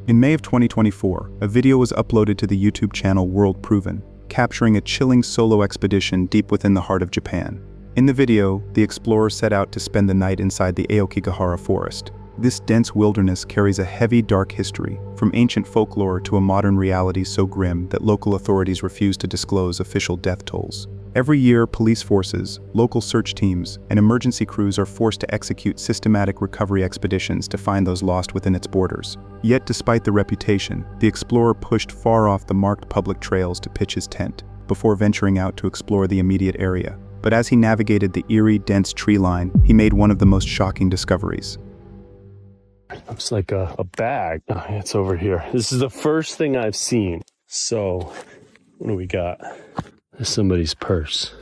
In May of 2024, a video was uploaded to the YouTube channel World Proven, capturing a chilling solo expedition deep within the heart of Japan. In the video, the explorer set out to spend the night inside the Aokigahara forest. This dense wilderness carries a heavy, dark history, from ancient folklore to a modern reality so grim that local authorities refuse to disclose official death tolls. Every year, police forces, local search teams, and emergency crews are forced to execute systematic recovery expeditions to find those lost within its borders. Yet despite the reputation, the explorer pushed far off the marked public trails to pitch his tent, before venturing out to explore the immediate area. But as he navigated the eerie, dense tree line, he made one of the most shocking discoveries. Looks like a bag. Oh, it's over here. This is the first thing I've seen. So, what do we got? There's somebody's purse.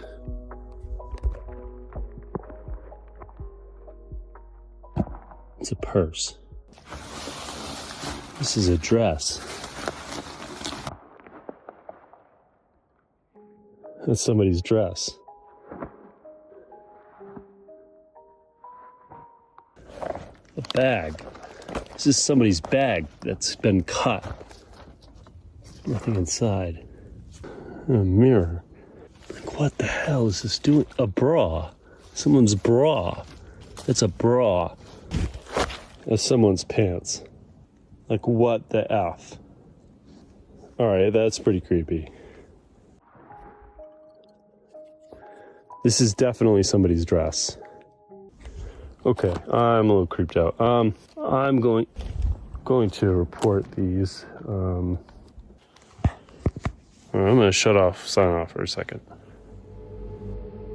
It's a purse. This is a dress. That's somebody's dress. A bag. This is somebody's bag that's been cut. Nothing inside. A mirror. Like, what the hell is this doing? A bra. Someone's bra. That's a bra. That's someone's pants. Like, what the F? Alright, that's pretty creepy. This is definitely somebody's dress. Okay, I'm a little creeped out. I'm going to report these. I'm going to sign off for a second.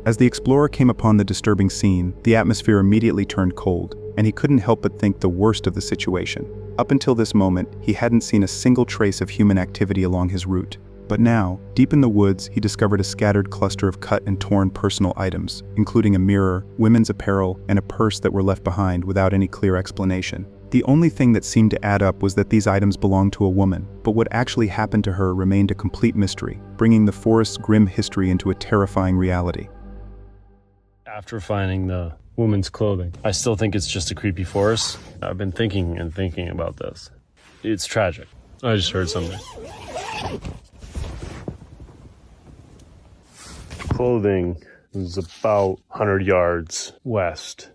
As the explorer came upon the disturbing scene, the atmosphere immediately turned cold, and he couldn't help but think the worst of the situation. Up until this moment, he hadn't seen a single trace of human activity along his route. But now, deep in the woods, he discovered a scattered cluster of cut and torn personal items, including a mirror, women's apparel, and a purse that were left behind without any clear explanation. The only thing that seemed to add up was that these items belonged to a woman, but what actually happened to her remained a complete mystery, bringing the forest's grim history into a terrifying reality. After finding the woman's clothing, I still think it's just a creepy forest. I've been thinking about this. It's tragic. I just heard something. Clothing was about 100 yards west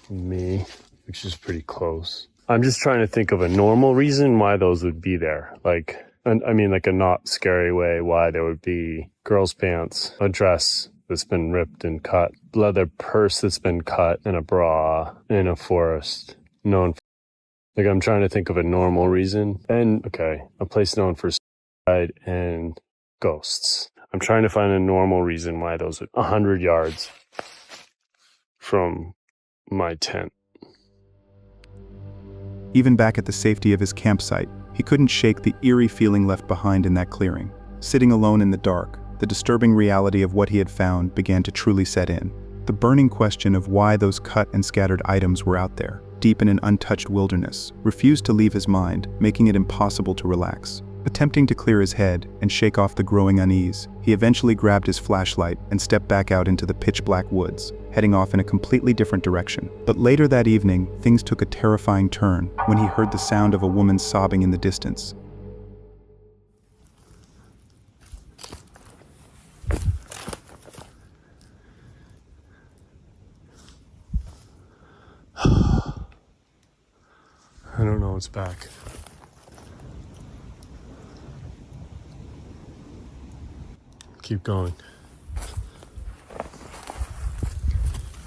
of me, which is pretty close. I'm just trying to think of a normal reason why those would be there. Like a not scary way why there would be girls' pants, a dress that's been ripped and cut, leather purse that's been cut, and a bra in a forest known for, like, I'm trying to think of a normal reason. And, okay, a place known for suicide and ghosts. I'm trying to find a normal reason why those are 100 yards from my tent. Even back at the safety of his campsite, he couldn't shake the eerie feeling left behind in that clearing. Sitting alone in the dark, the disturbing reality of what he had found began to truly set in. The burning question of why those cut and scattered items were out there, deep in an untouched wilderness, refused to leave his mind, making it impossible to relax. Attempting to clear his head and shake off the growing unease, he eventually grabbed his flashlight and stepped back out into the pitch-black woods, heading off in a completely different direction. But later that evening, things took a terrifying turn when he heard the sound of a woman sobbing in the distance. I don't know what's back. Keep going.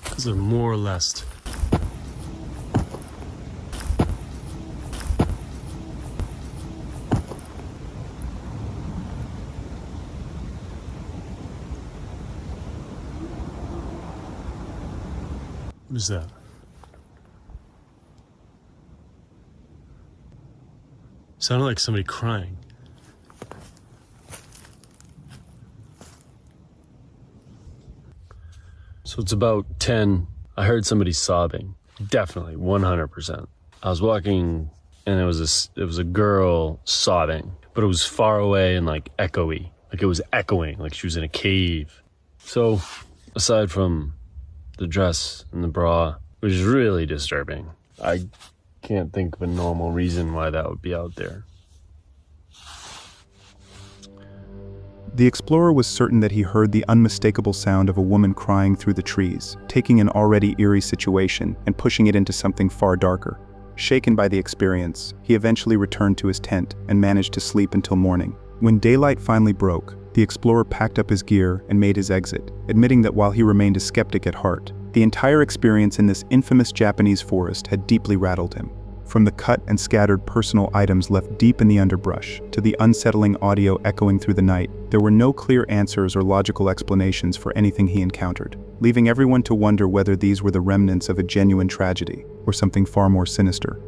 Because they're more or less. What is that? Sounded like somebody crying. So it's about 10. I heard somebody sobbing. Definitely, 100%. I was walking and it was a girl sobbing, but it was far away and like echoey. Like it was echoing, like she was in a cave. So aside from the dress and the bra, which is really disturbing, I can't think of a normal reason why that would be out there. The explorer was certain that he heard the unmistakable sound of a woman crying through the trees, taking an already eerie situation and pushing it into something far darker. Shaken by the experience, he eventually returned to his tent and managed to sleep until morning. When daylight finally broke, the explorer packed up his gear and made his exit, admitting that while he remained a skeptic at heart, the entire experience in this infamous Japanese forest had deeply rattled him. From the cut and scattered personal items left deep in the underbrush, to the unsettling audio echoing through the night, there were no clear answers or logical explanations for anything he encountered, leaving everyone to wonder whether these were the remnants of a genuine tragedy, or something far more sinister.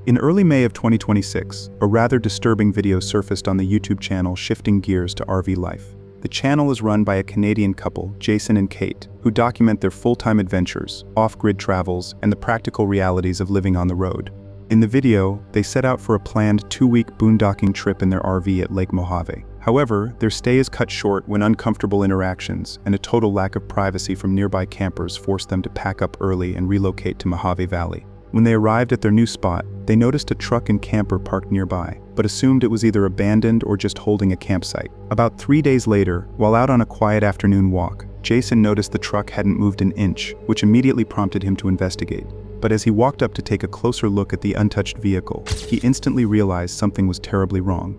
In early May of 2026, a rather disturbing video surfaced on the YouTube channel Shifting Gears to RV Life. The channel is run by a Canadian couple, Jason and Kate, who document their full-time adventures, off-grid travels, and the practical realities of living on the road. In the video, they set out for a planned 2-week boondocking trip in their RV at Lake Mojave. However, their stay is cut short when uncomfortable interactions and a total lack of privacy from nearby campers forced them to pack up early and relocate to Mojave Valley. When they arrived at their new spot, they noticed a truck and camper parked nearby, but assumed it was either abandoned or just holding a campsite. About 3 days later, while out on a quiet afternoon walk, Jason noticed the truck hadn't moved an inch, which immediately prompted him to investigate. But as he walked up to take a closer look at the untouched vehicle, he instantly realized something was terribly wrong.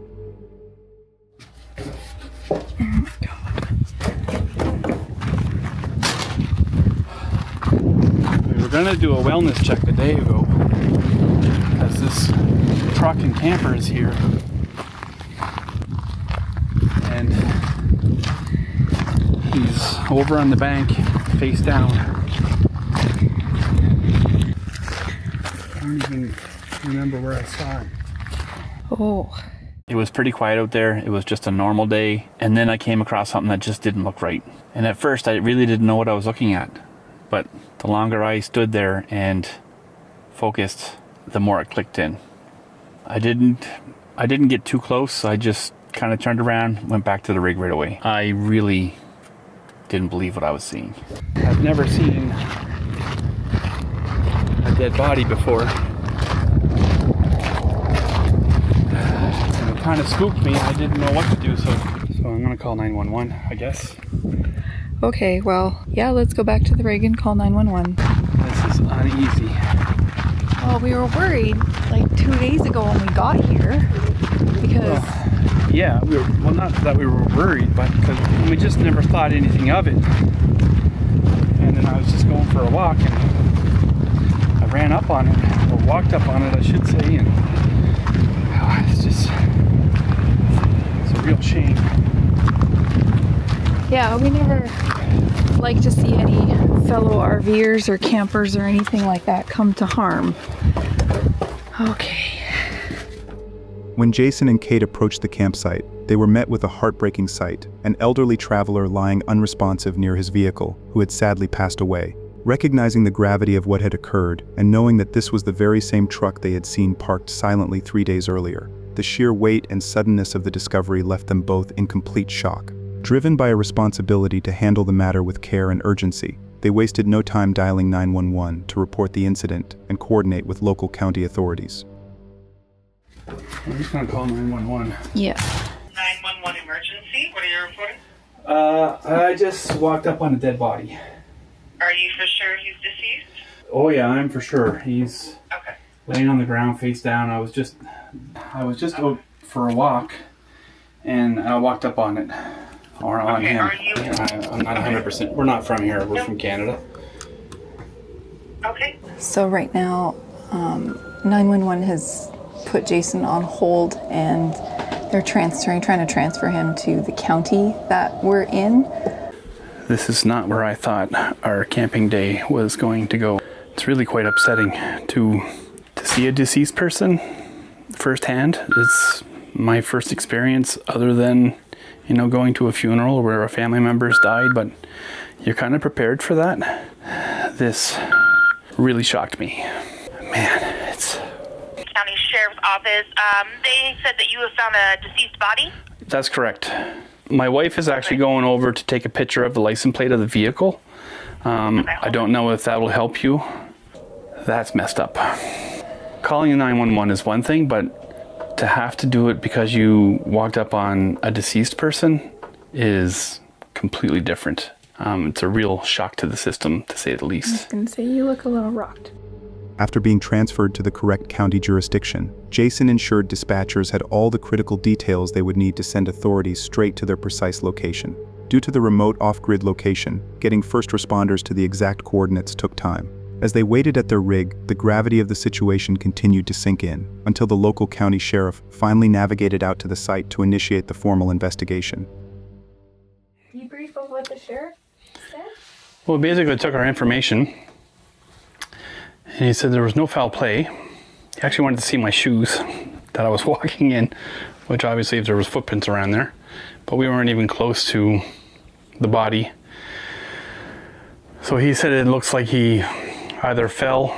Oh my God. We were gonna do a wellness check a day ago because this truck and camper is here, and he's over on the bank, face down. I don't even remember where I saw him. Oh. It was pretty quiet out there. It was just a normal day, and then I came across something that just didn't look right. And at first I really didn't know what I was looking at, but the longer I stood there and focused, the more it clicked in. I didn't get too close. I just kind of turned around, went back to the rig right away. I really didn't believe what I was seeing. I've never seen a dead body before. And it kind of spooked me. I didn't know what to do, so I'm gonna call 911, I guess. Okay, well, yeah, let's go back to the rig and call 911. This is uneasy. Well, we were worried like 2 days ago when we got here because... Yeah, well, not that we were worried, but because we just never thought anything of it. And then I was just going for a walk and I ran up on it, or walked up on it, I should say, and it's a real shame. Yeah, we never like to see any fellow RVers or campers or anything like that come to harm. Okay. When Jason and Kate approached the campsite, they were met with a heartbreaking sight, an elderly traveler lying unresponsive near his vehicle, who had sadly passed away. Recognizing the gravity of what had occurred, and knowing that this was the very same truck they had seen parked silently 3 days earlier, the sheer weight and suddenness of the discovery left them both in complete shock. Driven by a responsibility to handle the matter with care and urgency, they wasted no time dialing 911 to report the incident and coordinate with local county authorities. I'm just gonna call 911. Yeah. 911 emergency, what are you reporting? I just walked up on a dead body. Are you for sure he's deceased? Oh yeah, I'm for sure. He's Okay. laying on the ground face down. I was just out for a walk, and I walked up on it. Or on Okay, him. are you- I'm not 100%. We're not from here. We're from Canada. Okay. So right now, 911 has put Jason on hold and they're trying to transfer him to the county that we're in. This is not where I thought our camping day was going to go. It's really quite upsetting to see a deceased person firsthand. It's my first experience other than, going to a funeral where a family member's died, but you're kind of prepared for that. This really shocked me. Man, it's... County Sheriff's Office, they said that you have found a deceased body? That's correct. My wife is actually going over to take a picture of the license plate of the vehicle. I don't know if that will help you. That's messed up. Calling 911 is one thing, but to have to do it because you walked up on a deceased person is completely different. It's a real shock to the system, to say the I was least. going to say, you look a little rocked. After being transferred to the correct county jurisdiction, Jason ensured dispatchers had all the critical details they would need to send authorities straight to their precise location. Due to the remote off-grid location, getting first responders to the exact coordinates took time. As they waited at their rig, the gravity of the situation continued to sink in, until the local county sheriff finally navigated out to the site to initiate the formal investigation. Debrief of what the sheriff said? Well, basically took our information, and he said there was no foul play. He actually wanted to see my shoes that I was walking in, which obviously if there was footprints around there, but we weren't even close to the body. So he said it looks like he either fell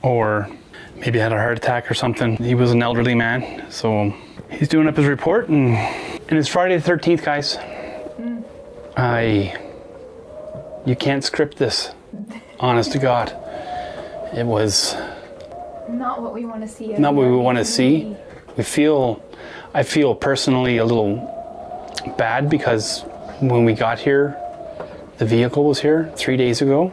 or maybe had a heart attack or something. He was an elderly man, so he's doing up his report, and it's Friday the 13th, guys. You can't script this, honest to God. It was Not what we want to see. not what we want to see. I feel personally a little bad because when we got here, the vehicle was here 3 days ago.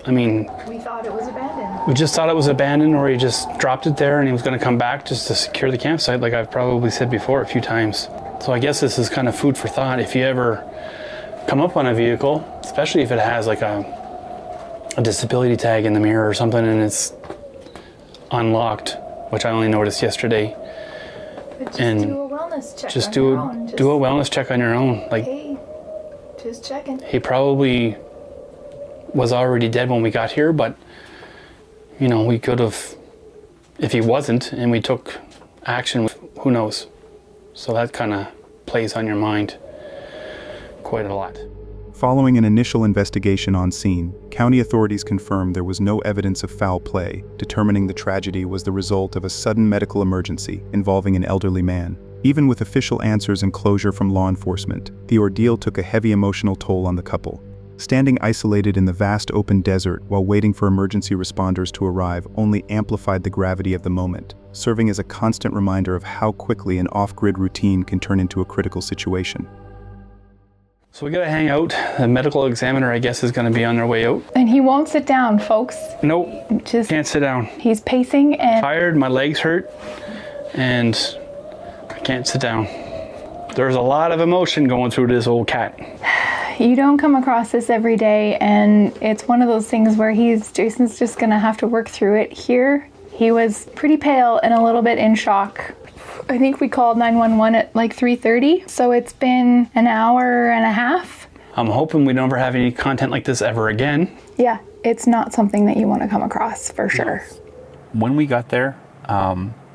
I mean, We thought it was abandoned. we just thought it was abandoned, or he just dropped it there and he was going to come back just to secure the campsite, like I've probably said before a few times. So I guess this is kind of food for thought. If you ever come up on a vehicle, especially if it has like a disability tag in the mirror or something and it's unlocked, which I only noticed yesterday, But just and do a wellness check. just on do your a own. do a wellness check on your own. Like, Hey, just checking. he probably was already dead when we got here, but you know, we could have, if he wasn't and we took action, who knows? So that kind of plays on your mind quite a lot. Following an initial investigation on scene, county authorities confirmed there was no evidence of foul play, determining the tragedy was the result of a sudden medical emergency involving an elderly man. Even with official answers and closure from law enforcement, the ordeal took a heavy emotional toll on the couple. Standing isolated in the vast open desert while waiting for emergency responders to arrive only amplified the gravity of the moment, serving as a constant reminder of how quickly an off-grid routine can turn into a critical situation. So we gotta hang out. The medical examiner, I guess, is gonna be on their way out. And he won't sit down, folks. Nope, Just can't sit down. he's pacing and Tired, my legs hurt, and I can't sit down. There's a lot of emotion going through this old cat. you don't come across this every day, and it's one of those things where Jason's just gonna have to work through it. Here, he was pretty pale and a little bit in shock. I think we called 911 at like 3:30, so it's been an hour and a half. I'm hoping we never have any content like this ever again. Yeah, it's not something that you want to come across for sure. When we got there,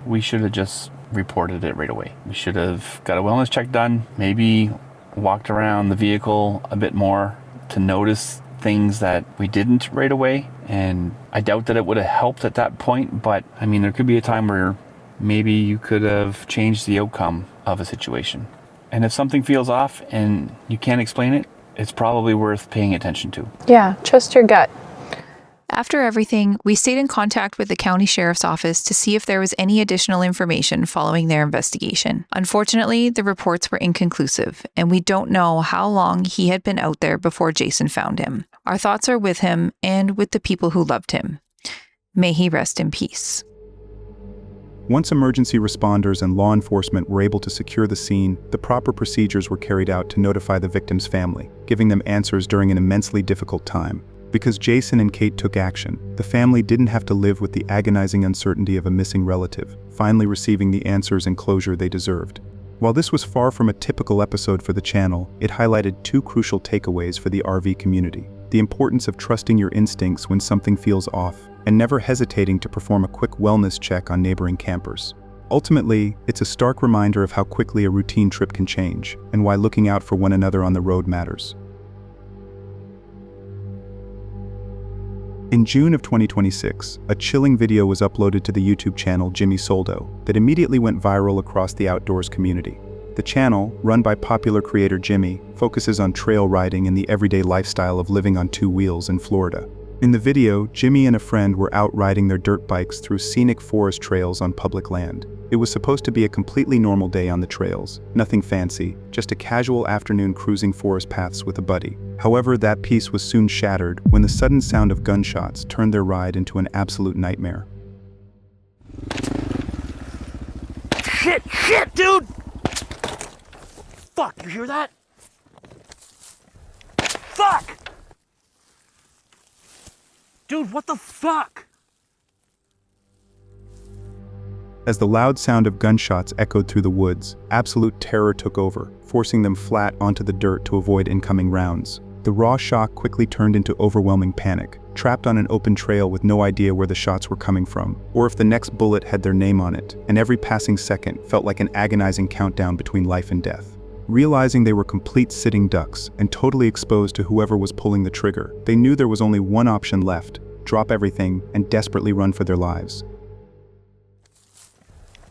we should have just reported it right away. We should have got a wellness check done, maybe walked around the vehicle a bit more to notice things that we didn't right away. And I doubt that it would have helped at that point, but I mean, there could be a time where maybe you could have changed the outcome of a situation. And if something feels off and you can't explain it, it's probably worth paying attention to. Yeah, trust your gut. After everything, we stayed in contact with the county sheriff's office to see if there was any additional information following their investigation. Unfortunately, the reports were inconclusive, and we don't know how long he had been out there before Jason found him. Our thoughts are with him and with the people who loved him. May he rest in peace. Once emergency responders and law enforcement were able to secure the scene, the proper procedures were carried out to notify the victim's family, giving them answers during an immensely difficult time. Because Jason and Kate took action, the family didn't have to live with the agonizing uncertainty of a missing relative, finally receiving the answers and closure they deserved. While this was far from a typical episode for the channel, it highlighted two crucial takeaways for the RV community: the importance of trusting your instincts when something feels off, and never hesitating to perform a quick wellness check on neighboring campers. Ultimately, it's a stark reminder of how quickly a routine trip can change, and why looking out for one another on the road matters. In June of 2026, a chilling video was uploaded to the YouTube channel Jimmy Soldo that immediately went viral across the outdoors community. The channel, run by popular creator Jimmy, focuses on trail riding and the everyday lifestyle of living on two wheels in Florida. In the video, Jimmy and a friend were out riding their dirt bikes through scenic forest trails on public land. It was supposed to be a completely normal day on the trails, nothing fancy, just a casual afternoon cruising forest paths with a buddy. However, that peace was soon shattered when the sudden sound of gunshots turned their ride into an absolute nightmare. Shit, dude! Fuck, you hear that? Fuck! Dude, what the fuck? As the loud sound of gunshots echoed through the woods, absolute terror took over, forcing them flat onto the dirt to avoid incoming rounds. The raw shock quickly turned into overwhelming panic, trapped on an open trail with no idea where the shots were coming from, or if the next bullet had their name on it, and every passing second felt like an agonizing countdown between life and death. Realizing they were complete sitting ducks and totally exposed to whoever was pulling the trigger, they knew there was only one option left: drop everything and desperately run for their lives.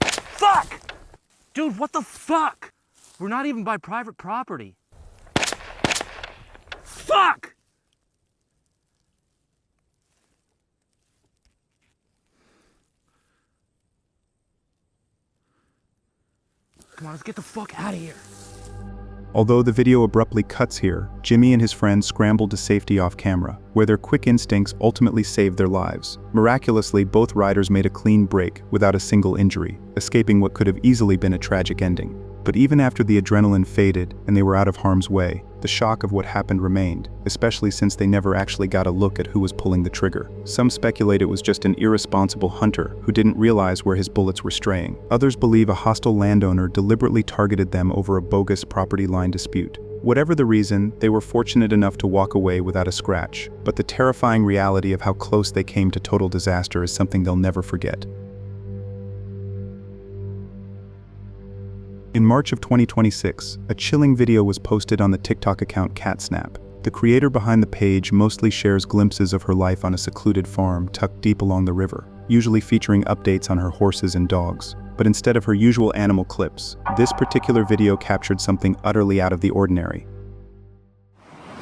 Fuck! Dude, what the fuck? We're not even by private property. Fuck! Come on, let's get the fuck out of here. Although the video abruptly cuts here, Jimmy and his friends scrambled to safety off camera, where their quick instincts ultimately saved their lives. Miraculously, both riders made a clean break without a single injury, escaping what could have easily been a tragic ending. But even after the adrenaline faded and they were out of harm's way, the shock of what happened remained, especially since they never actually got a look at who was pulling the trigger. Some speculate it was just an irresponsible hunter who didn't realize where his bullets were straying. Others believe a hostile landowner deliberately targeted them over a bogus property line dispute. Whatever the reason, they were fortunate enough to walk away without a scratch, but the terrifying reality of how close they came to total disaster is something they'll never forget. In March of 2026, a chilling video was posted on the TikTok account CatSnap. The creator behind the page mostly shares glimpses of her life on a secluded farm tucked deep along the river, usually featuring updates on her horses and dogs. But instead of her usual animal clips, this particular video captured something utterly out of the ordinary.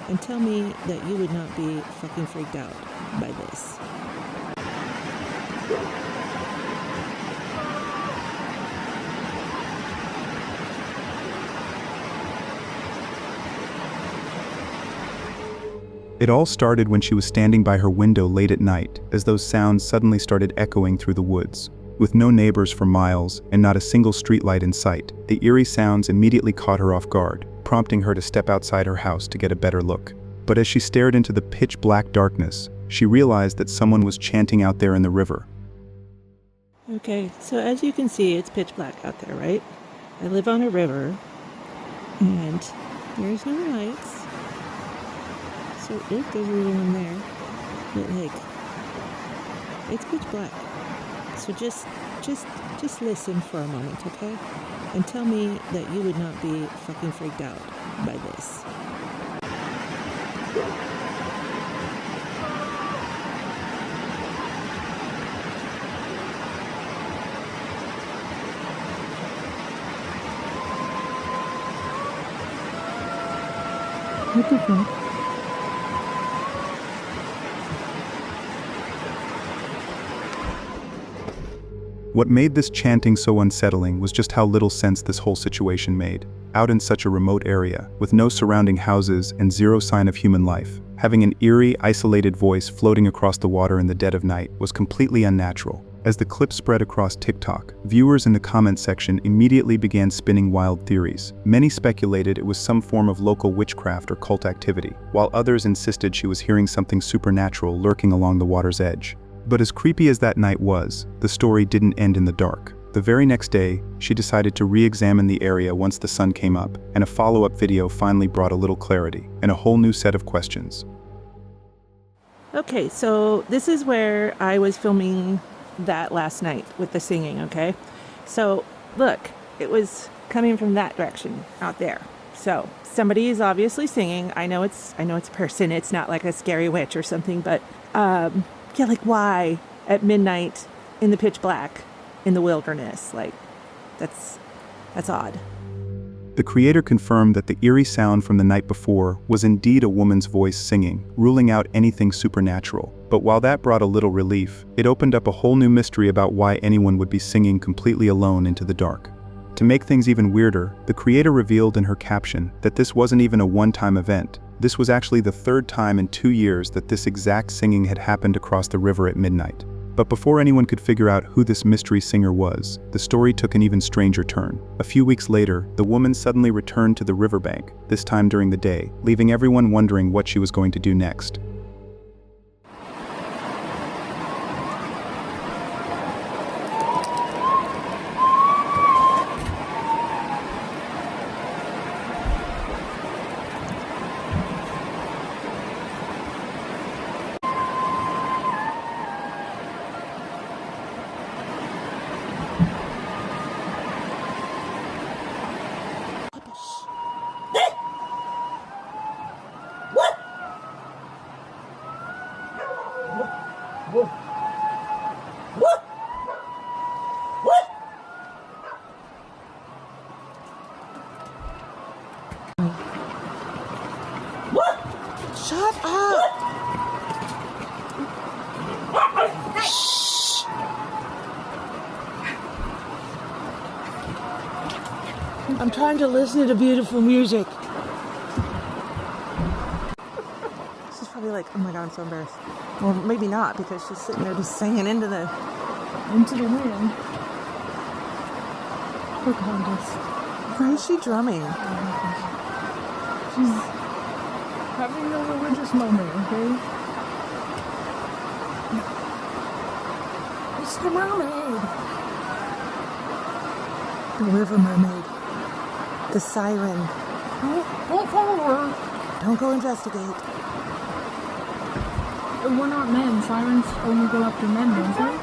And tell me that you would not be fucking freaked out by this. It all started when she was standing by her window late at night, as those sounds suddenly started echoing through the woods. With no neighbors for miles and not a single streetlight in sight, the eerie sounds immediately caught her off guard, prompting her to step outside her house to get a better look. But as she stared into the pitch-black darkness, she realized that someone was chanting out there in the river. Okay, so as you can see, it's pitch black out there, right? I live on a river, and there's no lights. So if there's anyone there, but like, it's pitch black. So just listen for a moment, okay? And tell me that you would not be fucking freaked out by this. What the fuck? What made this chanting so unsettling was just how little sense this whole situation made. Out in such a remote area, with no surrounding houses and zero sign of human life, having an eerie, isolated voice floating across the water in the dead of night was completely unnatural. As the clip spread across TikTok, viewers in the comment section immediately began spinning wild theories. Many speculated it was some form of local witchcraft or cult activity, while others insisted she was hearing something supernatural lurking along the water's edge. But as creepy as that night was, the story didn't end in the dark. The very next day, she decided to re-examine the area once the sun came up, and a follow-up video finally brought a little clarity and a whole new set of questions. Okay, so this is where I was filming that last night with the singing, okay? So look, it was coming from that direction out there. So somebody is obviously singing. I know it's a person. It's not like a scary witch or something, but yeah, like why at midnight in the pitch black in the wilderness? Like that's odd. The creator confirmed that the eerie sound from the night before was indeed a woman's voice singing, ruling out anything supernatural. But while that brought a little relief, it opened up a whole new mystery about why anyone would be singing completely alone into the dark. To make things even weirder, the creator revealed in her caption that this wasn't even a one-time event. This was actually the third time in 2 years that this exact singing had happened across the river at midnight. But before anyone could figure out who this mystery singer was, the story took an even stranger turn. A few weeks later, the woman suddenly returned to the riverbank, this time during the day, leaving everyone wondering what she was going to do next. Shut up! Shh. I'm trying to listen to beautiful music. She's probably like, oh my god, I'm so embarrassed. Well, maybe not, because she's sitting there just singing into the wind. Poor Candace. Why is she drumming? She's having a religious moment, okay? It's the mermaid. The river mermaid. The siren. Don't follow her. Don't go investigate. We're not men. Sirens only go after men, don't they?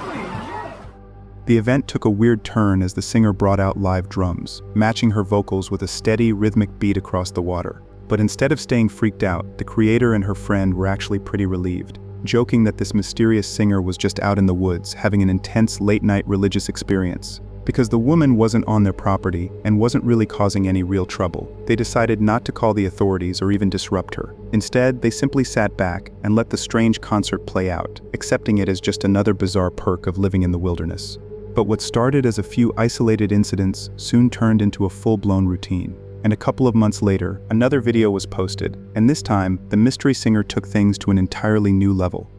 The event took a weird turn as the singer brought out live drums, matching her vocals with a steady, rhythmic beat across the water. But instead of staying freaked out, the creator and her friend were actually pretty relieved, joking that this mysterious singer was just out in the woods having an intense late-night religious experience. Because the woman wasn't on their property and wasn't really causing any real trouble, they decided not to call the authorities or even disrupt her. Instead, they simply sat back and let the strange concert play out, accepting it as just another bizarre perk of living in the wilderness. But what started as a few isolated incidents soon turned into a full-blown routine. And a couple of months later, another video was posted, and this time, the mystery singer took things to an entirely new level.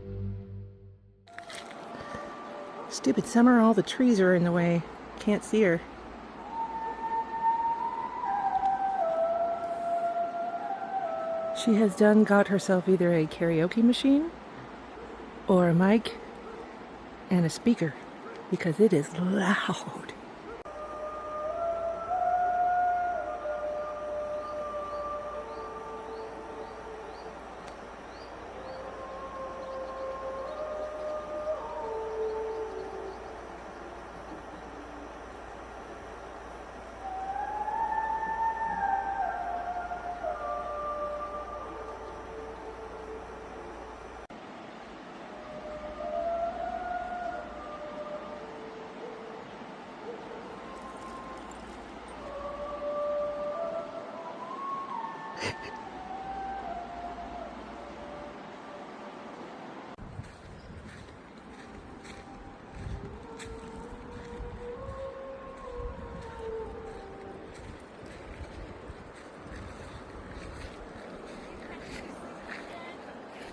Stupid summer, all the trees are in the way. Can't see her. She has got herself either a karaoke machine or a mic and a speaker, because it is loud.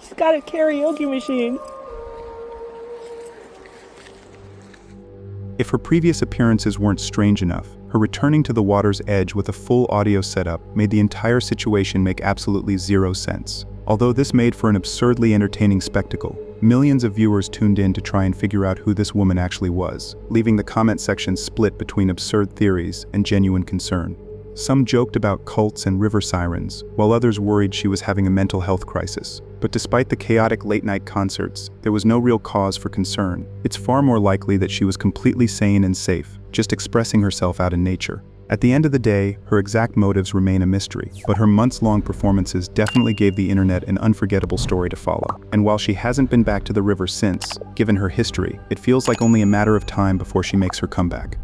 She's got a karaoke machine. If her previous appearances weren't strange enough, her returning to the water's edge with a full audio setup made the entire situation make absolutely zero sense. Although this made for an absurdly entertaining spectacle, millions of viewers tuned in to try and figure out who this woman actually was, leaving the comment section split between absurd theories and genuine concern. Some joked about cults and river sirens, while others worried she was having a mental health crisis. But despite the chaotic late-night concerts, there was no real cause for concern. It's far more likely that she was completely sane and safe, just expressing herself out in nature. At the end of the day, her exact motives remain a mystery, but her months-long performances definitely gave the internet an unforgettable story to follow. And while she hasn't been back to the river since, given her history, it feels like only a matter of time before she makes her comeback.